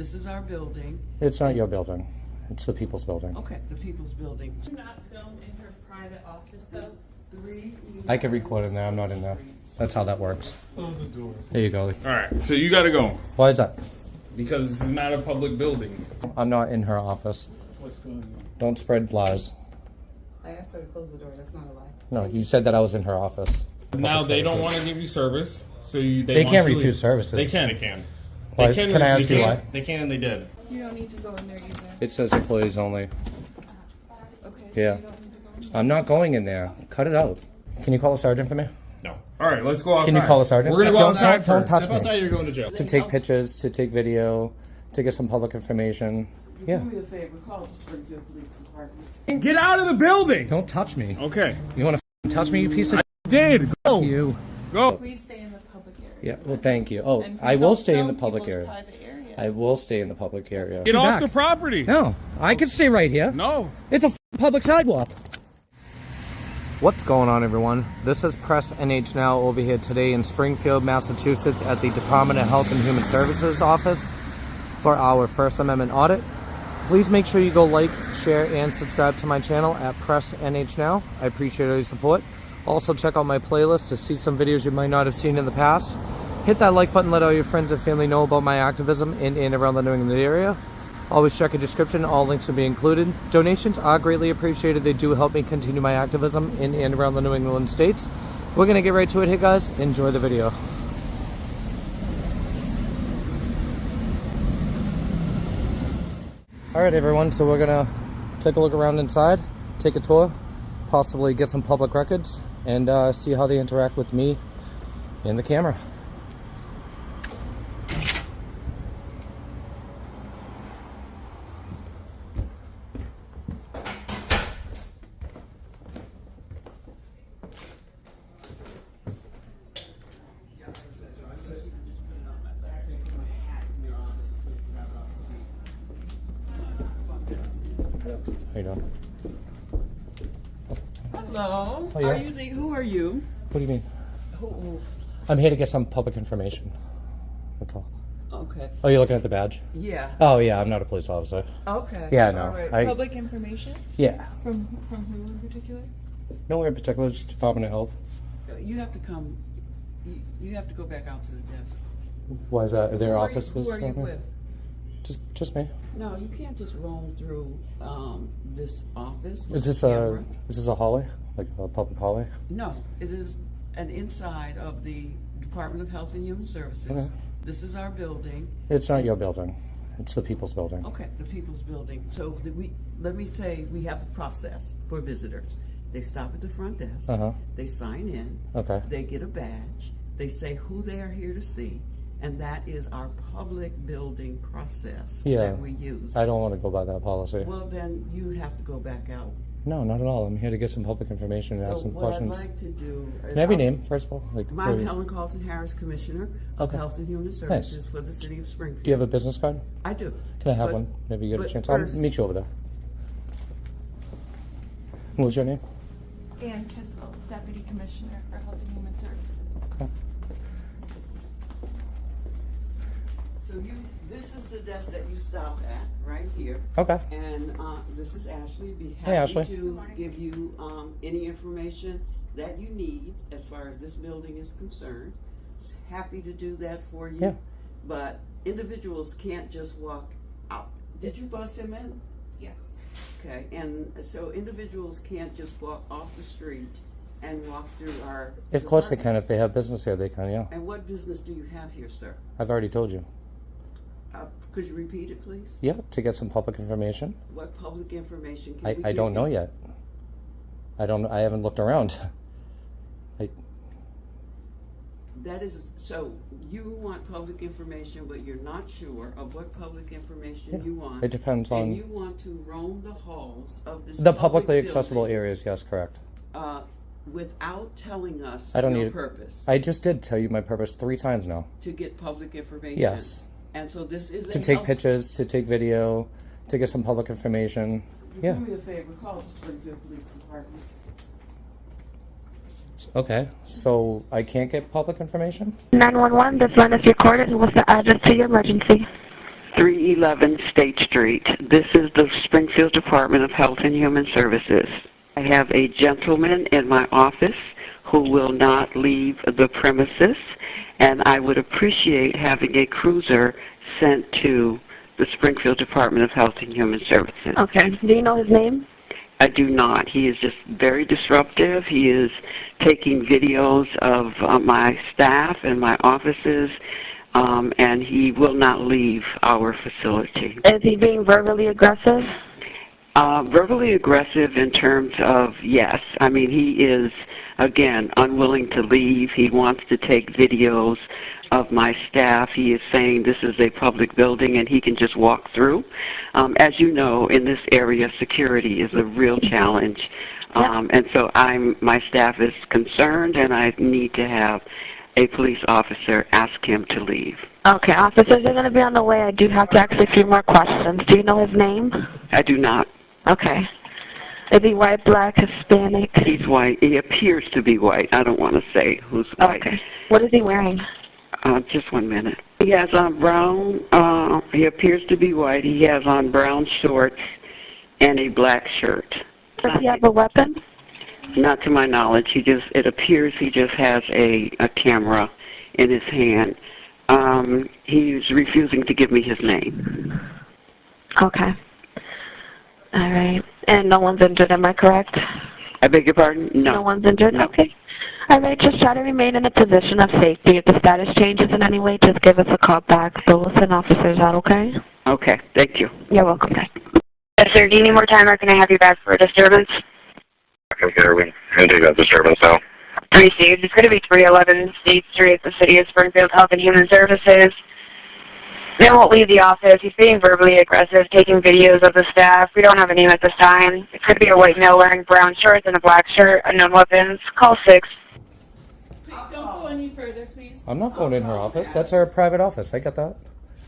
This is our building. It's not your building. It's the people's building. Okay, the people's building. Do not film in her private office, though. I can record in there. I'm not in there. That's how that works. Close the door. There you go. All right, so you gotta go Why is that? because this is not a public building. I'm not in her office. What's going on? Don't spread lies. I asked her to close the door. That's not a lie. No, you said that I was in her office. Now they don't services. want to give you service, so They can't refuse services. They can. They can. Why- They can. can I ask you they why? can. They can and they did. You don't need to go in there either. It says employees only. Okay, so Yeah. you don't need to go in there. I'm not going in there. Cut it out. Can you call a sergeant for me? No. All right, let's go outside. Can you call a sergeant? We're gonna go Don't- outside. don't first. touch Step me. outside. You're going to jail. To take pictures, to take video, to get some public information. Yeah. Do me a favor, call the Springfield Police Department. Get out of the building. Don't touch me. Okay. You want to touch me, you piece of Did go. you? Go. Please stay in the public area. Yeah, well, thank you. Oh, And I please will don't stay in the film public people's area. private areas. I will stay in the public area. Get off back. the property. No, I can stay right here. No. It's a public sidewalk. What's going on, everyone? This is Press NH Now over here today in Springfield, Massachusetts at the Department of Health and Human Services office for our First Amendment audit. Please make sure you go like, share, and subscribe to my channel at Press NH Now. I appreciate all your support. Also, check out my playlist to see some videos you might not have seen in the past. Hit that like button, let all your friends and family know about my activism in and around the New England area. Always check a description, all links will be included. Donations are greatly appreciated. They do help me continue my activism in and around the New England states. We're going to get right to it here, guys. Enjoy the video. Alright, everyone, so we're going to take a look around inside, take a tour, possibly get some public records, and see how they interact with me and the camera. How you doing? Hello. Oh, yeah. Are you who are you? What do you mean? Who? I'm here to get some public information. That's all. Okay. Oh, you're looking at the badge? Yeah. Oh, yeah, I'm not a police officer. Okay. Yeah, no. All right. I, Public information? yeah. From who in particular? Nowhere in particular, just Department of Health. You have to come. You have to go back out to the desk. Why is that? Are there Who are you- offices? Who are you down here? with? Just me. No, you can't just roam through this office. with Is this the a camera. hallway? Like a public hallway? No, it is an inside of the Department of Health and Human Services. Okay. This is our building. It's not your building. It's the people's building. Okay, the people's building. So let me say we have a process for visitors. They stop at the front desk. Uh-huh. They sign in. Okay. They get a badge. They say who they are here to see. And that is our public building process Yeah. that we use. I don't want to go by that policy. Well, then you have to go back out. No, not at all. I'm here to get some public information and So ask some what questions. I'd like to do is... Can I have your name, first of all? Like, I'm where- Helen CAULTON-HARRIS, Commissioner of Okay. Health and Human Services for the City of Springfield. Do you have a business card? I do. Can I have But- one? Maybe you get a but chance. first- I'll meet you over there. What was your name? Ann Kissel, Deputy Commissioner for Health and Human Services. Okay. So this is the desk that you stop at, right here. Okay. And this is Ashley. Be happy Hey, Ashley. to give you any information that you need as far as this building is concerned. Just happy to do that for you. Yeah. But individuals can't just walk out. Did you bus him in? Yes. Okay, and so individuals can't just walk off the street and walk through our... Of course they department. can. If they have business here, they can, yeah. And what business do you have here, sir? I've already told you. Could you repeat it, please? Yeah, to get some public information. What public information can we I give don't know you? yet. I haven't looked around. That is, so you want public information, but you're not sure of what public information you want. It depends on... And you want to roam the halls of this The public publicly accessible building, areas, yes, correct. without telling us I don't your need it. purpose. I just did tell you my purpose 3 times now. To get public information. Yes. And so this is To take pictures, to take video, to get some public information. Yeah. Do me a favor, call the Springfield Police Department. Okay, so I can't get public information? 911, this line is recorded. What's the address to your emergency? 311 State Street. This is the Springfield Department of Health and Human Services. I have a gentleman in my office who will not leave the premises, and I would appreciate having a cruiser sent to the Springfield Department of Health and Human Services. Okay. Do you know his name? I do not. He is just very disruptive. He is taking videos of my staff and my offices, and he will not leave our facility. Is he being verbally aggressive? Verbally aggressive in terms of, yes. I mean, he is, again, unwilling to leave. He wants to take videos of my staff. He is saying this is a public building and he can just walk through. As you know, in this area, security is a real challenge. And so my staff is concerned, and I need to have a police officer ask him to leave. Okay, officers are going to be on the way. I do have to ask a few more questions. Do you know his name? I do not. Okay. Is he white, black, Hispanic? He's white. He appears to be white. I don't want to say who's white. Okay. What is he wearing? Just 1 minute. He has on brown, he appears to be white. He has on brown shorts and a black shirt. Does he have a weapon? Not to my knowledge. It appears he just has a camera in his hand. He's refusing to give me his name. Okay. All right. And no one's injured, am I correct? I beg your pardon? No. No one's injured? No. Okay. All right, just try to remain in a position of safety. If the status changes in any way, just give us a call back. So we'll send officers out, okay? Okay, thank you. You're welcome. Yes, sir. Do you need more time, or can I have you back for a disturbance? Okay, we can do that disturbance now. Received. It's going to be 311 State Street, the City of Springfield Health and Human Services. Man won't leave the office. He's being verbally aggressive, taking videos of the staff. We don't have a name at this time. It could be a white male wearing brown shorts and a black shirt. Unknown weapons. Call 6. Don't go any further, please. I'm not going in her office. That's her private office. I get that.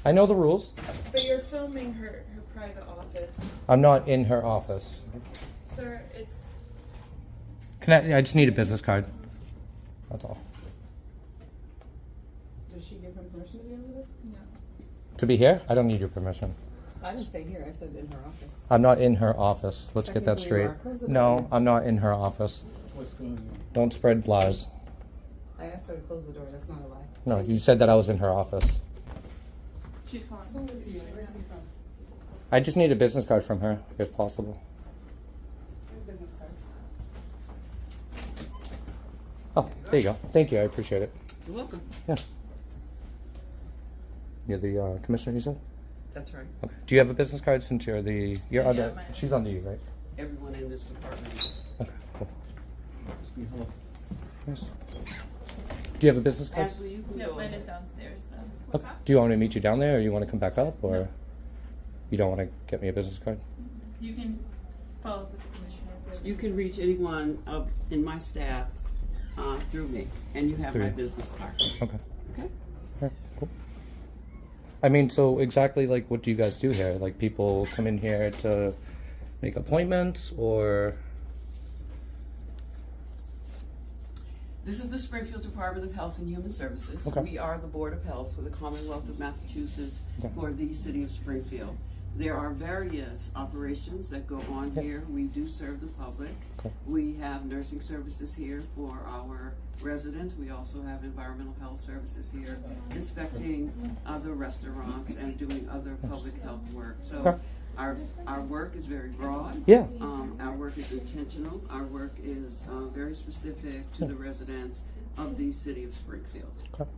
I know the rules. But you're filming her private office. I'm not in her office. Sir, it's... I just need a business card. That's all. Does she give him permission to be over there? No. To be here? I don't need your permission. I didn't say here. I said in her office. I'm not in her office. Let's get that Technically you straight. are. Close the No, door. I'm not in her office. What's going on? Don't spread lies. I asked her to close the door. That's not a lie. No, you said that I was in her office. She's calling. Who is he? Where's he from? I just need a business card from her, if possible. Business cards. Oh, there you go. Thank you. I appreciate it. You're welcome. Yeah. You're the commissioner, you said? That's right. Okay. Do you have a business card since you're the... You're under... mine. She's under you, right? Everyone in this department is. Okay, cool. Yes. Do you have a business card? Ashley, you can No, go mine ahead. is downstairs, though. Okay. Do you want me to meet you down there, or you want to come back up, or you don't want to get me a business card? You can follow up with the commissioner. If You can reach anyone in my staff through me, and you have Through my you. business card. Okay. Okay? All right, cool. I mean, so exactly like what do you guys do here? Like people come in here to make appointments, or... This is the Springfield Department of Health and Human Services. Okay. We are the Board of Health for the Commonwealth of Massachusetts Okay. for the City of Springfield. There are various operations that go on Yep. here. We do serve the public. Okay. We have nursing services here for our residents. We also have environmental health services here, inspecting other restaurants and doing other public health work. So Okay. our work is very broad. Yeah. Our work is intentional. Our work is very specific to the residents of the City of Springfield. Okay.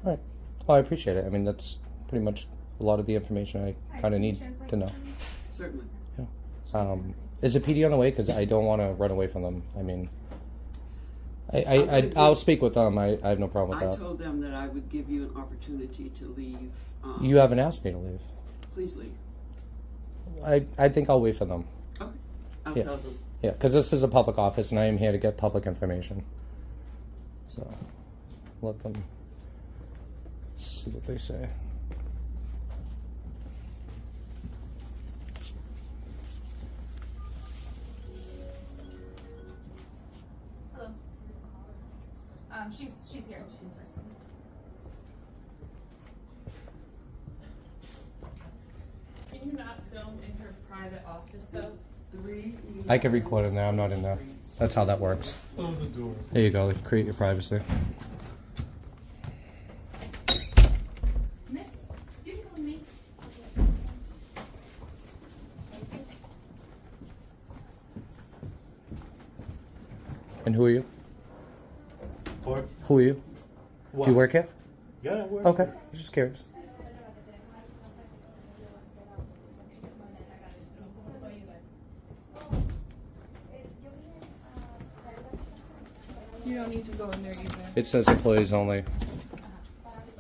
All right. Well, I appreciate it. I mean, that's pretty much a lot of the information I kind of need to know. Certainly. Yeah. Is a PD on the way? Because I don't want to run away from them. I mean, I'll speak with them. I have no problem with I that. told them that I would give you an opportunity to leave. You haven't asked me to leave. Please leave. I think I'll wait for them. Okay. I'll Yeah. tell them. Yeah, because this is a public office, and I am here to get public information. So, let them see what they say. Hello. She's here. you not film in her private office though? I can record in there. I'm not in there. That's how that works. Close the door. There you go. Create your privacy. Miss, you can call me. And who are you? Or Who are you? what? Do you work here? Yeah, I work. Okay. I'm just curious. You don't need to go in there either. It says employees only.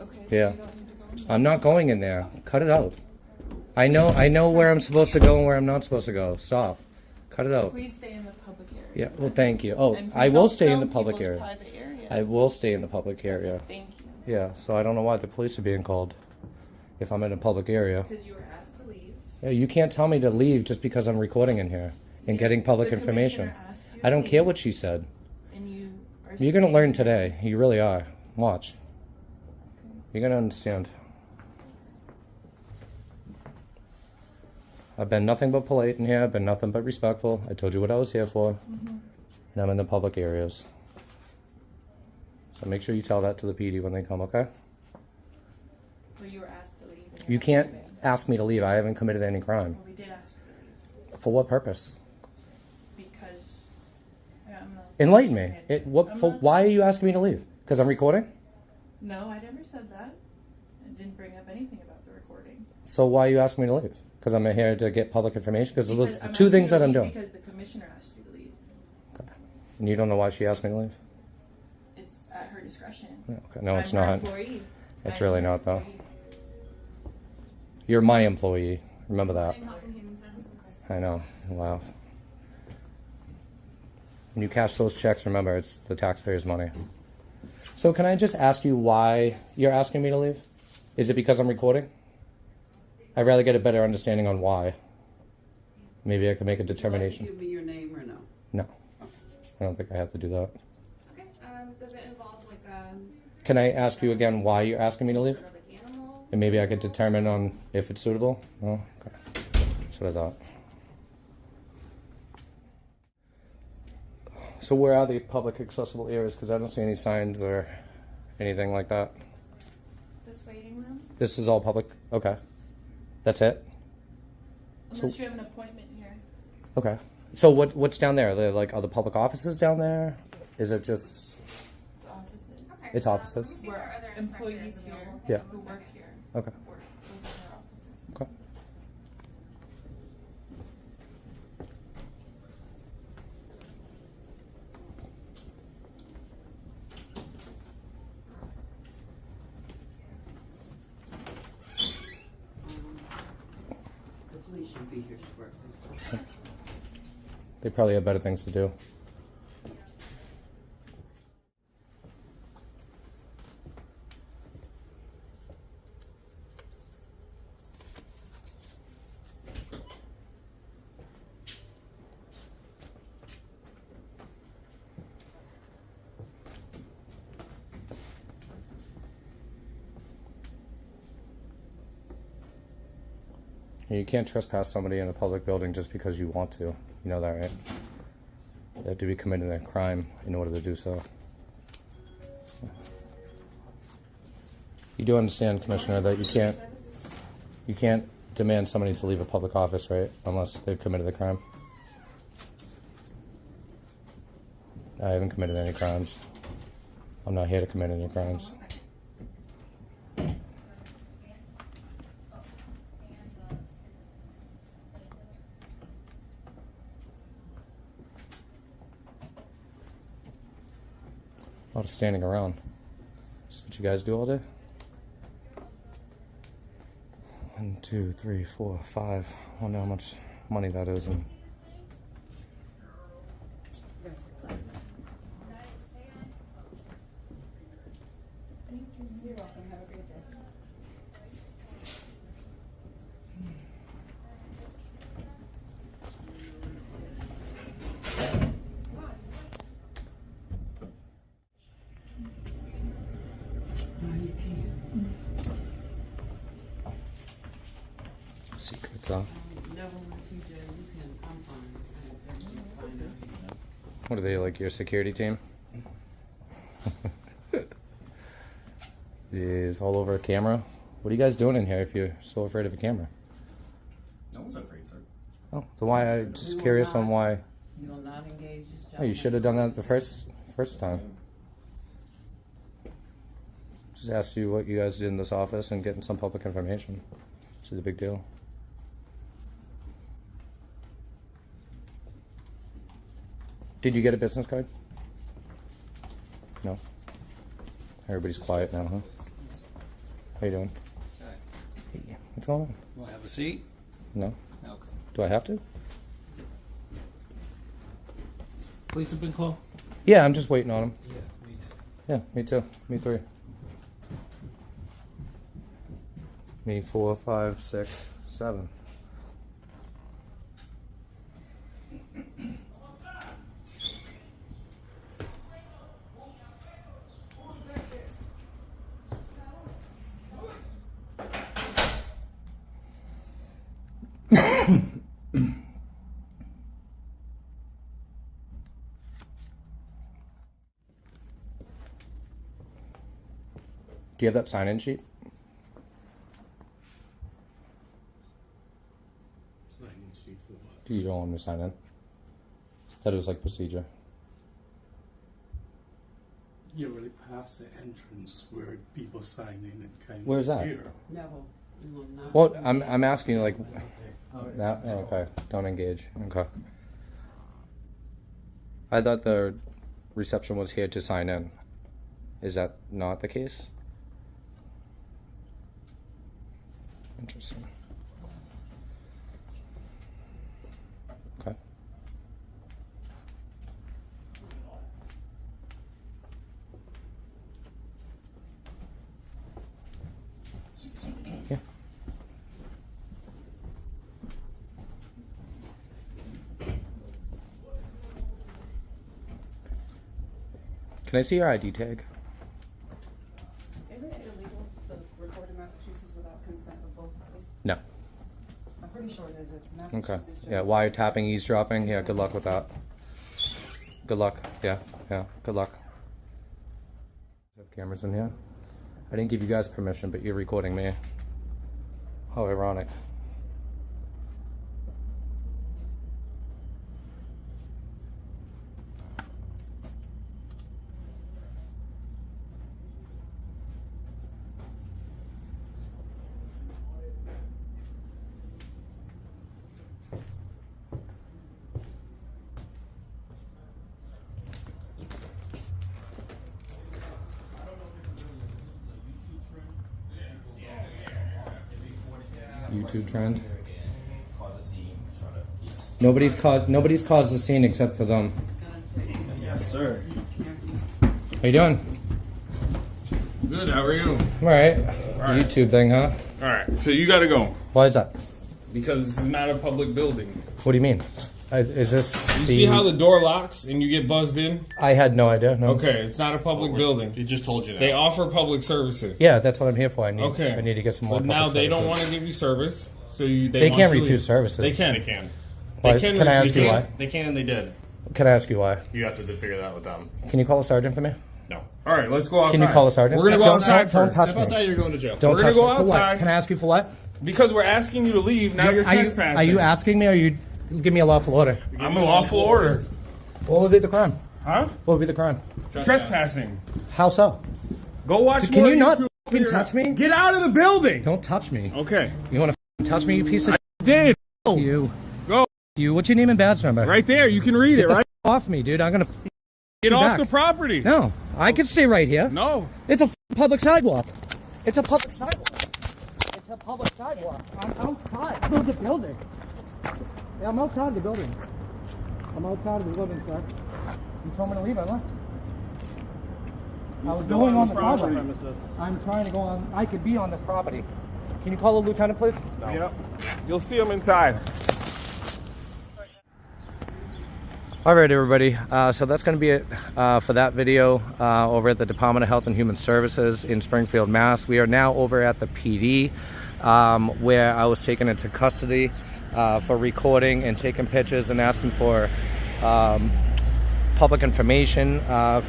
Okay, Yeah. so you don't need to go in there. I'm not going in there. Cut it out. I know where I'm supposed to go and where I'm not supposed to go. Stop. Cut it out. Please stay in the public area. Yeah, well, thank you. Oh, And I will don't stay in the film public people's area. private areas. I will stay in the public area. Thank you. Yeah, so I don't know why the police are being called if I'm in a public area. Because you were asked to leave. Yeah, you can't tell me to leave just because I'm recording in here and getting public The information. commissioner asked you I don't to care leave, what she said. And you are You're gonna staying learn there. today. You really are. Watch. You're gonna understand. I've been nothing but polite in here. I've been nothing but respectful. I told you what I was here for. And I'm in the public areas. So make sure you tell that to the PD when they come, okay? Well, you were asked to leave. and You you're can't not leaving. ask me to leave. I haven't committed any crime. Well, we did ask you to leave For what purpose? because I'm not. Enlighten me. I'm not- Why are you asking me to leave? Because I'm recording? No, I never said that. I didn't bring up anything about the recording. So why are you asking me to leave? Because I'm here to get public information? Because those are the I'm two asking things you to that I'm leave doing. Because the commissioner asked you to leave. Okay. And you don't know why she asked me to leave? It's at her discretion. Yeah, okay. No, it's I'm her not. employee. It's I'm really her not, though. employee. You're my employee. Remember that. In Health and Human Services. I know. Laugh. When you cash those checks, remember, it's the taxpayers' money. So can I just ask you why you're asking me to leave? Is it because I'm recording? I'd rather get a better understanding on why. Maybe I can make a determination. Give me your name or no? No. I don't think I have to do that. Okay, does it involve like Can I ask you again why you're asking me to leave? sort of like animal? And maybe I could determine on if it's suitable? Oh, okay. That's what I thought. So where are the public accessible areas? Because I don't see any signs or anything like that. This waiting room? This is all public? Okay. That's it? Unless you have an appointment here. Okay. So what's down there? Are the public offices down there? Is it just... It's offices. Okay. It's offices? Let me see if there are other Employees inspectors here available. Yeah. who work here. Okay. Work. Those are their offices. Okay. The police should be here shortly. They probably have better things to do. You can't trespass somebody in a public building just because you want to. You know that, right? They have to be committing a crime in order to do so. You do understand, Commissioner, that you can't demand somebody to leave a public office, right? Unless they've committed a crime. I haven't committed any crimes. I'm not here to commit any crimes. A lot of standing around. This is what you guys do all day? 1, 2, 3, 4, 5. I wonder how much money that is. And You're welcome. Have a great day. Secrets off. What are they, like your security team? Is all over a camera. What are you guys doing in here if you're so afraid of a camera? No one's afraid, sir. Oh, so why? I'm just curious on why. You will not engage this job. Oh, you should have done that the first time. Just asked you what you guys did in this office and getting some public information. This is a big deal. Did you get a business card? No. Everybody's quiet now, huh? How you doing? Hey, what's going on? Want to have a seat? No. Okay. Do I have to? Police have been called? Yeah, I'm just waiting on them. Yeah, me too. Yeah, me too. Me 3. Me 4, 5, 6, 7. Do you have that sign-in sheet? Sign-in sheet for what? You don't want me to sign in? Thought it was like procedure. You're already past the entrance where people sign in and kind of. Where's that? Here. Neville, you will not. Well, I'm asking like. No, okay, don't engage. Okay. I thought the reception was here to sign in. Is that not the case? Interesting. Okay. Yeah. Can I see your ID tag? Isn't it illegal to record in Massachusetts without consent of both parties? No. I'm pretty sure there's this Okay. Massachusetts. Yeah, wiretapping, eavesdropping. Yeah, good luck with that. Good luck. Yeah, good luck. Have cameras in here. I didn't give you guys permission, but you're recording me. How ironic. YouTube trend. Nobody's caused a scene except for them. Yes, sir. How you doing? Good, how are you? All right. Alright. YouTube thing, huh? Alright, so you gotta go. Why is that? Because this is not a public building. What do you mean? Is this You see how the door locks and you get buzzed in? I had no idea. No. Okay, it's not a public building. He just told you that. They offer public services. Yeah, that's what I'm here for. I need to get some more. But now public they don't services. want to give you service, so They want can't you to refuse leave. services. They can. They can. Why- They can. can I ask you refuse. why? They can and they did. Can I ask you why? You have to figure that out with them. Can you call a sergeant for me? No. All right, let's go outside. Can you call a sergeant? We're gonna go outside Don't first. touch Step me. outside, you're going to jail. Don't We're gonna touch go me. For what? outside. Can I ask you for what? Because we're asking you to leave. Now you're trespassing. Are you asking me, or are you give me a lawful order? I'm a lawful order. What would be the crime? Huh? What would be the crime? Trespassing. How so? Go watch Can more you not YouTube. fucking touch me? Get out of the building. Don't touch me. Okay. You want to touch me, you piece of shit? Did. You. Go. You. What's your name and badge number? Right there. You can read Get it, the right? off me, dude. I'm gonna Get you off back. the property. No, I can stay right here. No. It's a public sidewalk. It's a public sidewalk. It's a public sidewalk. I'm outside of the building. Yeah, I'm outside of the building. I'm outside of the building, sir. You told me to leave, I left. I was going on the sidewalk. I'm trying to go on. I could be on this property. Can you call the lieutenant, please? No. Yep. You'll see them inside. All right, everybody. So that's going to be it for that video over at the Department of Health and Human Services in Springfield, Mass. We are now over at the PD. where I was taken into custody for recording and taking pictures and asking for public information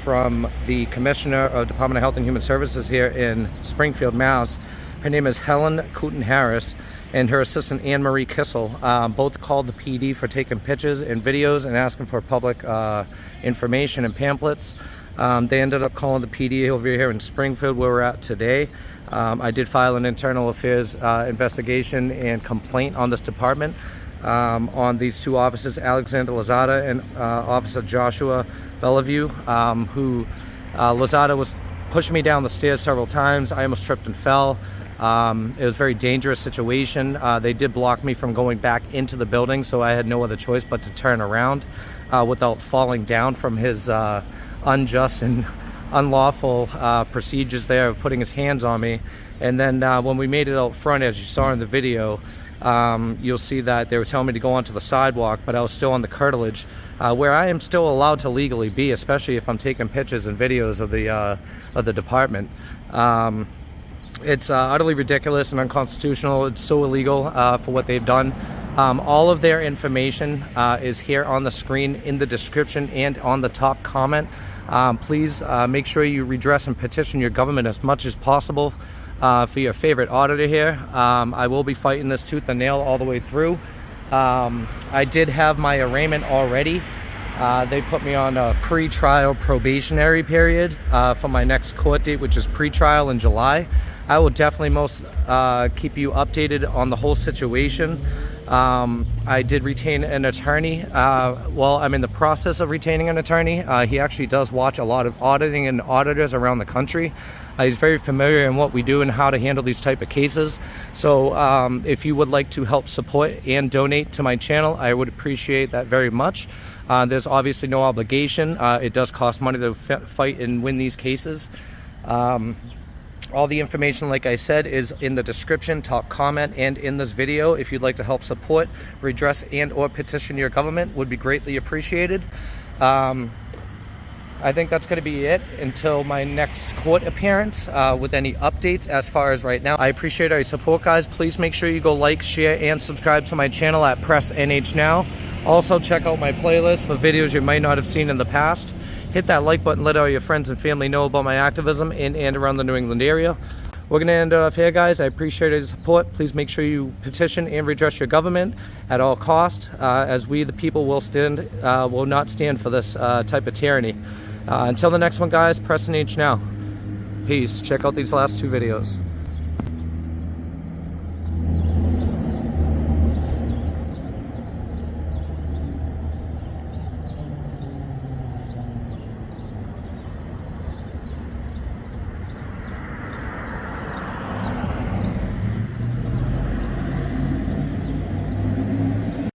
from the Commissioner of Department of Health and Human Services here in Springfield, Mass. Her name is HELEN CAULTON-HARRIS, and her assistant Anne-Marie Kissel both called the PD for taking pictures and videos and asking for public information and pamphlets. They ended up calling the PD over here in Springfield where we're at today. I did file an internal affairs investigation and complaint on this department on these two officers, Alexander Lozada and Officer Joshua Bellevue, who Lozada was pushing me down the stairs several times. I almost tripped and fell. It was a very dangerous situation. They did block me from going back into the building, so I had no other choice but to turn around without falling down from his unjust and unlawful procedures there of putting his hands on me. And then when we made it out front, as you saw in the video, you'll see that they were telling me to go onto the sidewalk, but I was still on the curtilage, where I am still allowed to legally be, especially if I'm taking pictures and videos of the department. It's utterly ridiculous and unconstitutional. It's so illegal for what they've done. All of their information is here on the screen in the description and on the top comment. Please make sure you redress and petition your government as much as possible for your favorite auditor here. I will be fighting this tooth and nail all the way through. I did have my arraignment already. They put me on a pre-trial probationary period for my next court date, which is pre-trial in July. I will definitely keep you updated on the whole situation. I did retain an attorney. Well, I'm in the process of retaining an attorney. He actually does watch a lot of auditing and auditors around the country. He's very familiar in what we do and how to handle these type of cases. So if you would like to help support and donate to my channel, I would appreciate that very much. There's obviously no obligation. It does cost money to fight and win these cases. All the information, like I said, is in the description, top comment, and in this video. If you'd like to help support, redress, and or petition your government, would be greatly appreciated. I think that's going to be it until my next court appearance with any updates as far as right now. I appreciate all your support, guys. Please make sure you go like, share, and subscribe to my channel at Press NH Now. Also, check out my playlist for videos you might not have seen in the past. Hit that like button, let all your friends and family know about my activism in and around the New England area. We're going to end it off here, guys. I appreciate your support. Please make sure you petition and redress your government at all costs, as we, the people, will not stand for this type of tyranny. Until the next one, guys, Press NH Now. Peace. Check out these last two videos.